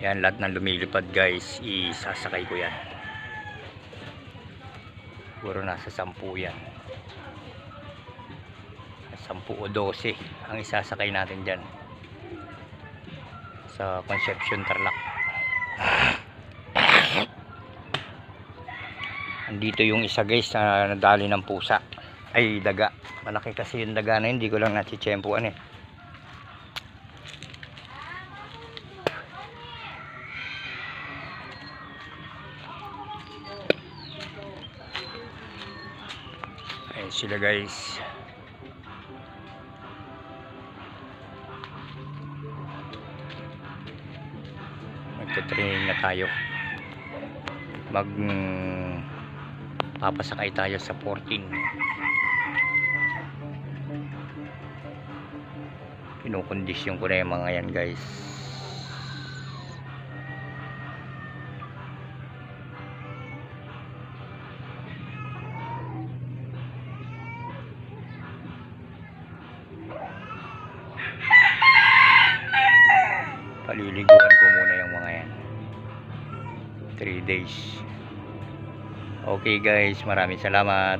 Yan, lahat ng lumilipad guys, isasakay ko yan. Siguro nasa 10 yan. 10 o 12 ang isasakay natin dyan sa Concepcion Tarlac. Andito yung isa guys na nadali ng pusa. Ay, daga. Malaki kasi yung daga na yun, hindi ko lang natitsyempuan eh. Ayun sila guys. Magte-training na tayo. Papasakay tayo sa 14. Kinukondisyon ko na yung mga yan guys. Paliliguan ko muna yung mga yan. 3 days. Okay guys, maraming salamat.